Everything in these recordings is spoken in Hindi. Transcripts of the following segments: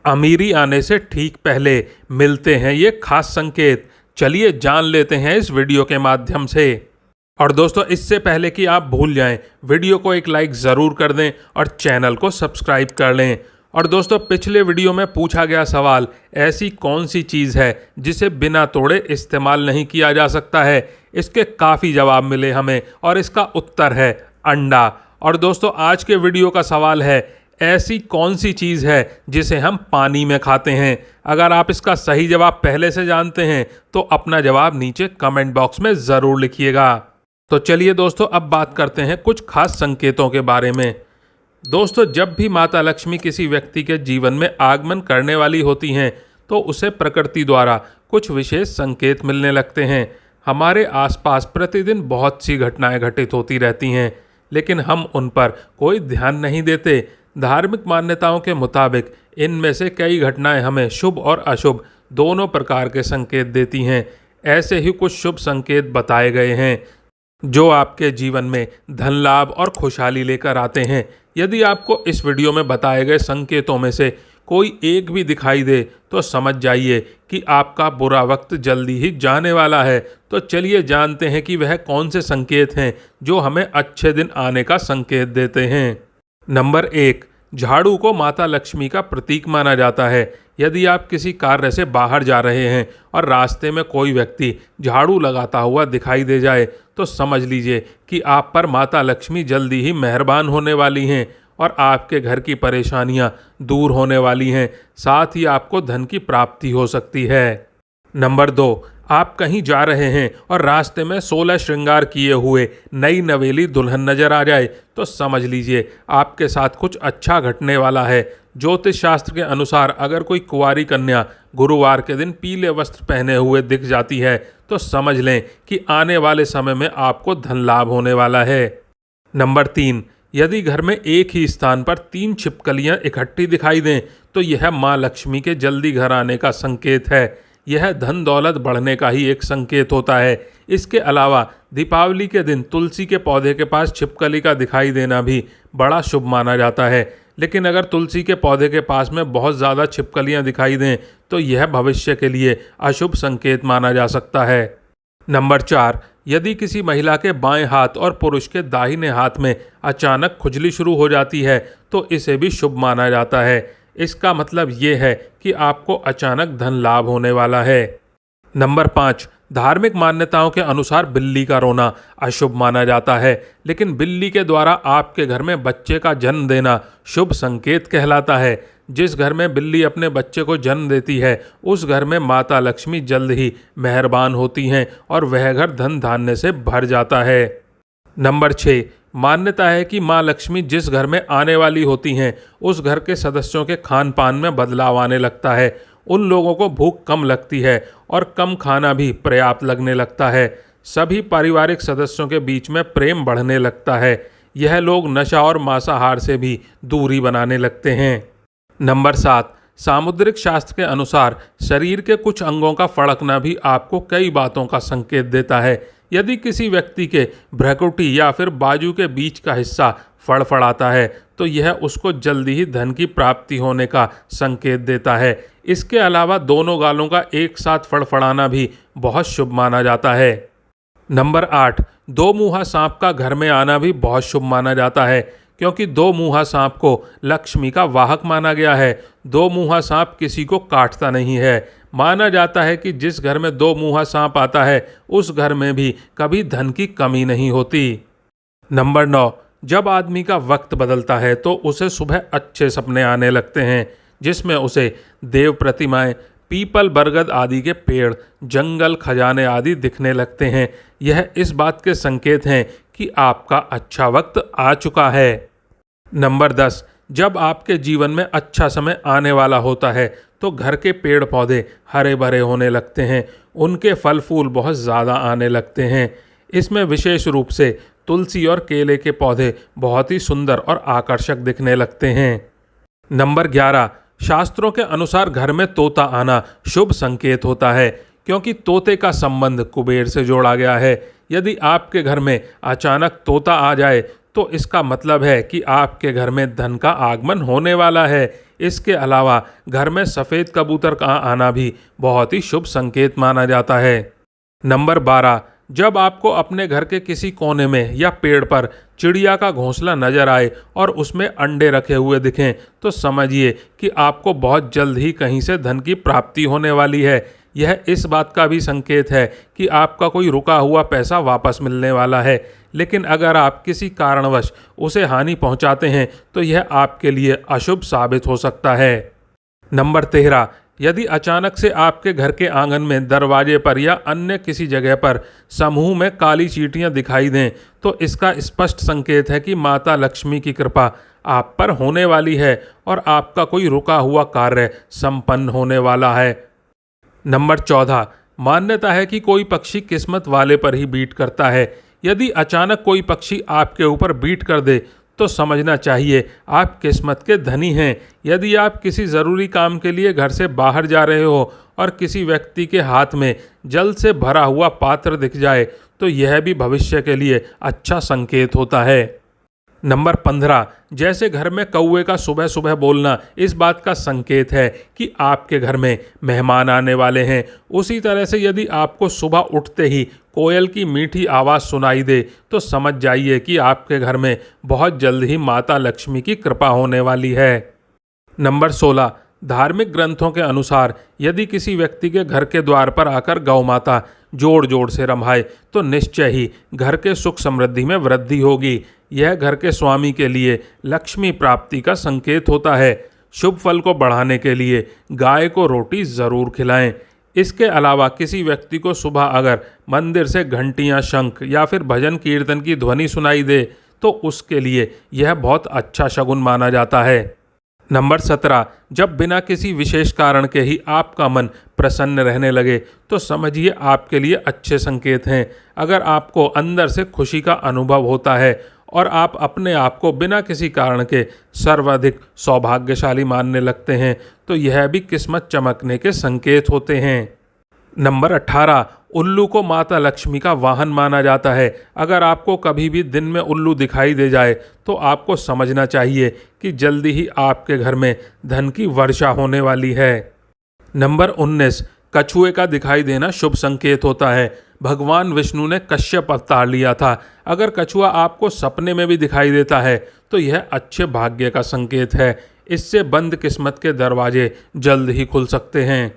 अमीरी आने से ठीक पहले मिलते हैं ये खास संकेत। चलिए जान लेते हैं इस वीडियो के माध्यम से। और दोस्तों, इससे पहले कि आप भूल जाएं, वीडियो को एक लाइक ज़रूर कर दें और चैनल को सब्सक्राइब कर लें। और दोस्तों, पिछले वीडियो में पूछा गया सवाल, ऐसी कौन सी चीज़ है जिसे बिना तोड़े इस्तेमाल नहीं किया जा सकता है। इसके काफ़ी जवाब मिले हमें और इसका उत्तर है अंडा। और दोस्तों, आज के वीडियो का सवाल है, ऐसी कौन सी चीज़ है जिसे हम पानी में खाते हैं। अगर आप इसका सही जवाब पहले से जानते हैं तो अपना जवाब नीचे कमेंट बॉक्स में ज़रूर लिखिएगा। तो चलिए दोस्तों, अब बात करते हैं कुछ खास संकेतों के बारे में। दोस्तों, जब भी माता लक्ष्मी किसी व्यक्ति के जीवन में आगमन करने वाली होती हैं तो उसे प्रकृति द्वारा कुछ विशेष संकेत मिलने लगते हैं। हमारे आसपास प्रतिदिन बहुत सी घटनाएं घटित होती रहती हैं, लेकिन हम उन पर कोई ध्यान नहीं देते। धार्मिक मान्यताओं के मुताबिक इनमें से कई घटनाएं हमें शुभ और अशुभ दोनों प्रकार के संकेत देती हैं। ऐसे ही कुछ शुभ संकेत बताए गए हैं जो आपके जीवन में धन लाभ और खुशहाली लेकर आते हैं। यदि आपको इस वीडियो में बताए गए संकेतों में से कोई एक भी दिखाई दे तो समझ जाइए कि आपका बुरा वक्त जल्दी ही जाने वाला है। तो चलिए जानते हैं कि वह कौन से संकेत हैं जो हमें अच्छे दिन आने का संकेत देते हैं। नंबर 1, झाड़ू को माता लक्ष्मी का प्रतीक माना जाता है। यदि आप किसी कार्य से बाहर जा रहे हैं और रास्ते में कोई व्यक्ति झाड़ू लगाता हुआ दिखाई दे जाए तो समझ लीजिए कि आप पर माता लक्ष्मी जल्दी ही मेहरबान होने वाली हैं और आपके घर की परेशानियां दूर होने वाली हैं। साथ ही आपको धन की प्राप्ति हो सकती है। नंबर 2, आप कहीं जा रहे हैं और रास्ते में 16 श्रृंगार किए हुए नई नवेली दुल्हन नजर आ जाए तो समझ लीजिए आपके साथ कुछ अच्छा घटने वाला है। ज्योतिष शास्त्र के अनुसार अगर कोई कुंवारी कन्या गुरुवार के दिन पीले वस्त्र पहने हुए दिख जाती है तो समझ लें कि आने वाले समय में आपको धन लाभ होने वाला है। नंबर 3, यदि घर में एक ही स्थान पर 3 छिपकलियां इकट्ठी दिखाई दें तो यह माँ लक्ष्मी के जल्दी घर आने का संकेत है। यह धन दौलत बढ़ने का ही एक संकेत होता है। इसके अलावा दीपावली के दिन तुलसी के पौधे के पास छिपकली का दिखाई देना भी बड़ा शुभ माना जाता है। लेकिन अगर तुलसी के पौधे के पास में बहुत ज़्यादा छिपकलियां दिखाई दें तो यह भविष्य के लिए अशुभ संकेत माना जा सकता है। नंबर 4, यदि किसी महिला के बाएं हाथ और पुरुष के दाहिने हाथ में अचानक खुजली शुरू हो जाती है तो इसे भी शुभ माना जाता है। इसका मतलब ये है कि आपको अचानक धन लाभ होने वाला है। नंबर 5, धार्मिक मान्यताओं के अनुसार बिल्ली का रोना अशुभ माना जाता है, लेकिन बिल्ली के द्वारा आपके घर में बच्चे का जन्म देना शुभ संकेत कहलाता है। जिस घर में बिल्ली अपने बच्चे को जन्म देती है उस घर में माता लक्ष्मी जल्द ही मेहरबान होती हैं और वह घर धन धान्य से भर जाता है। नंबर 6, मान्यता है कि माँ लक्ष्मी जिस घर में आने वाली होती हैं उस घर के सदस्यों के खान पान में बदलाव आने लगता है। उन लोगों को भूख कम लगती है और कम खाना भी पर्याप्त लगने लगता है। सभी पारिवारिक सदस्यों के बीच में प्रेम बढ़ने लगता है। यह लोग नशा और मांसाहार से भी दूरी बनाने लगते हैं। नंबर 7, सामुद्रिक शास्त्र के अनुसार शरीर के कुछ अंगों का फड़कना भी आपको कई बातों का संकेत देता है। यदि किसी व्यक्ति के भ्रुकुटी या फिर बाजू के बीच का हिस्सा फड़फड़ाता है तो यह उसको जल्दी ही धन की प्राप्ति होने का संकेत देता है। इसके अलावा दोनों गालों का एक साथ फड़फड़ाना भी बहुत शुभ माना जाता है। नंबर 8, 2 मुँहा सांप का घर में आना भी बहुत शुभ माना जाता है, क्योंकि 2 मुँहा सांप को लक्ष्मी का वाहक माना गया है। 2 मुँहा सांप किसी को काटता नहीं है। माना जाता है कि जिस घर में 2 मुँहा सांप आता है उस घर में भी कभी धन की कमी नहीं होती। नंबर 9, जब आदमी का वक्त बदलता है तो उसे सुबह अच्छे सपने आने लगते हैं, जिसमें उसे देव प्रतिमाएं, पीपल, बरगद आदि के पेड़, जंगल, खजाने आदि दिखने लगते हैं। यह इस बात के संकेत हैं कि आपका अच्छा वक्त आ चुका है। नंबर 10, जब आपके जीवन में अच्छा समय आने वाला होता है तो घर के पेड़ पौधे हरे भरे होने लगते हैं। उनके फल फूल बहुत ज़्यादा आने लगते हैं। इसमें विशेष रूप से तुलसी और केले के पौधे बहुत ही सुंदर और आकर्षक दिखने लगते हैं। नंबर 11, शास्त्रों के अनुसार घर में तोता आना शुभ संकेत होता है, क्योंकि तोते का संबंध कुबेर से जोड़ा गया है। यदि आपके घर में अचानक तोता आ जाए तो इसका मतलब है कि आपके घर में धन का आगमन होने वाला है। इसके अलावा घर में सफ़ेद कबूतर का आना भी बहुत ही शुभ संकेत माना जाता है। नंबर 12, जब आपको अपने घर के किसी कोने में या पेड़ पर चिड़िया का घोंसला नजर आए और उसमें अंडे रखे हुए दिखें तो समझिए कि आपको बहुत जल्द ही कहीं से धन की प्राप्ति होने वाली है। यह इस बात का भी संकेत है कि आपका कोई रुका हुआ पैसा वापस मिलने वाला है, लेकिन अगर आप किसी कारणवश उसे हानि पहुंचाते हैं तो यह आपके लिए अशुभ साबित हो सकता है। नंबर 13, यदि अचानक से आपके घर के आंगन में, दरवाजे पर या अन्य किसी जगह पर समूह में काली चींटियां दिखाई दें तो इसका स्पष्ट संकेत है कि माता लक्ष्मी की कृपा आप पर होने वाली है और आपका कोई रुका हुआ कार्य संपन्न होने वाला है। नंबर 14, मान्यता है कि कोई पक्षी किस्मत वाले पर ही बीट करता है। यदि अचानक कोई पक्षी आपके ऊपर बीट कर दे तो समझना चाहिए आप किस्मत के धनी हैं। यदि आप किसी ज़रूरी काम के लिए घर से बाहर जा रहे हो और किसी व्यक्ति के हाथ में जल से भरा हुआ पात्र दिख जाए तो यह भी भविष्य के लिए अच्छा संकेत होता है। नंबर 15, जैसे घर में कौवे का सुबह सुबह बोलना इस बात का संकेत है कि आपके घर में मेहमान आने वाले हैं, उसी तरह से यदि आपको सुबह उठते ही कोयल की मीठी आवाज़ सुनाई दे तो समझ जाइए कि आपके घर में बहुत जल्द ही माता लक्ष्मी की कृपा होने वाली है। नंबर 16, धार्मिक ग्रंथों के अनुसार यदि किसी व्यक्ति के घर के द्वार पर आकर गौ माता जोड़ जोड़ से रम्भाए तो निश्चय ही घर के सुख समृद्धि में वृद्धि होगी। यह घर के स्वामी के लिए लक्ष्मी प्राप्ति का संकेत होता है। शुभ फल को बढ़ाने के लिए गाय को रोटी ज़रूर खिलाएं। इसके अलावा किसी व्यक्ति को सुबह अगर मंदिर से घंटियां, शंख या फिर भजन कीर्तन की ध्वनि सुनाई दे तो उसके लिए यह बहुत अच्छा शगुन माना जाता है। नंबर 17, जब बिना किसी विशेष कारण के ही आपका मन प्रसन्न रहने लगे तो समझिए आपके लिए अच्छे संकेत हैं। अगर आपको अंदर से खुशी का अनुभव होता है और आप अपने आप को बिना किसी कारण के सर्वाधिक सौभाग्यशाली मानने लगते हैं तो यह भी किस्मत चमकने के संकेत होते हैं। नंबर 18, उल्लू को माता लक्ष्मी का वाहन माना जाता है। अगर आपको कभी भी दिन में उल्लू दिखाई दे जाए तो आपको समझना चाहिए कि जल्दी ही आपके घर में धन की वर्षा होने वाली है। नंबर 19, कछुए का दिखाई देना शुभ संकेत होता है। भगवान विष्णु ने कश्यप अवतार लिया था। अगर कछुआ आपको सपने में भी दिखाई देता है तो यह अच्छे भाग्य का संकेत है। इससे बंद किस्मत के दरवाजे जल्द ही खुल सकते हैं।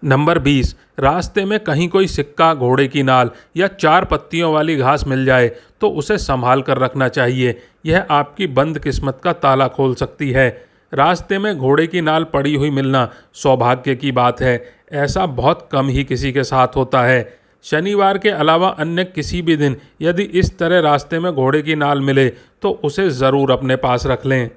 नंबर 20, रास्ते में कहीं कोई सिक्का, घोड़े की नाल या 4 पत्तियों वाली घास मिल जाए तो उसे संभाल कर रखना चाहिए। यह आपकी बंद किस्मत का ताला खोल सकती है। रास्ते में घोड़े की नाल पड़ी हुई मिलना सौभाग्य की बात है। ऐसा बहुत कम ही किसी के साथ होता है। शनिवार के अलावा अन्य किसी भी दिन यदि इस तरह रास्ते में घोड़े की नाल मिले तो उसे ज़रूर अपने पास रख लें।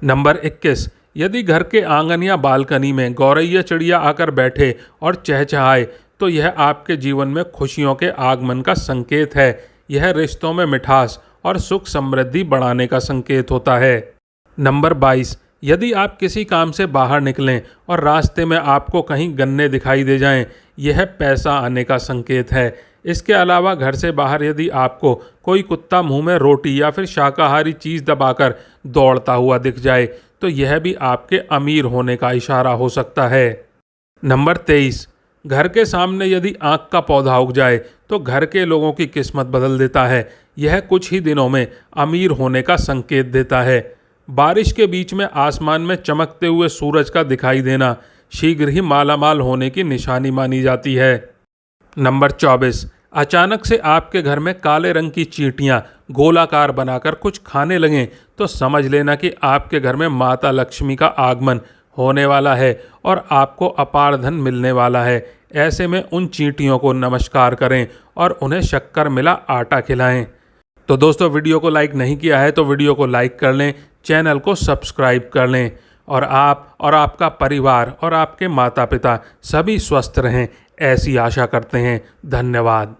नंबर 21, यदि घर के आंगन या बालकनी में गौरैया चिड़िया आकर बैठे और चहचहाए तो यह आपके जीवन में खुशियों के आगमन का संकेत है। यह रिश्तों में मिठास और सुख समृद्धि बढ़ाने का संकेत होता है। नंबर 22, यदि आप किसी काम से बाहर निकलें और रास्ते में आपको कहीं गन्ने दिखाई दे जाएं, यह पैसा आने का संकेत है। इसके अलावा घर से बाहर यदि आपको कोई कुत्ता मुंह में रोटी या फिर शाकाहारी चीज़ दबाकर दौड़ता हुआ दिख जाए तो यह भी आपके अमीर होने का इशारा हो सकता है। नंबर 23, घर के सामने यदि आँख का पौधा उग जाए तो घर के लोगों की किस्मत बदल देता है। यह कुछ ही दिनों में अमीर होने का संकेत देता है। बारिश के बीच में आसमान में चमकते हुए सूरज का दिखाई देना शीघ्र ही मालामाल होने की निशानी मानी जाती है। नंबर 24, अचानक से आपके घर में काले रंग की चींटियां गोलाकार बनाकर कुछ खाने लगें तो समझ लेना कि आपके घर में माता लक्ष्मी का आगमन होने वाला है और आपको अपार धन मिलने वाला है। ऐसे में उन चींटियों को नमस्कार करें और उन्हें शक्कर मिला आटा खिलाएं। तो दोस्तों, वीडियो को लाइक नहीं किया है तो वीडियो को लाइक कर लें, चैनल को सब्सक्राइब कर लें और आप और आपका परिवार और आपके माता पिता सभी स्वस्थ रहें, ऐसी आशा करते हैं। धन्यवाद।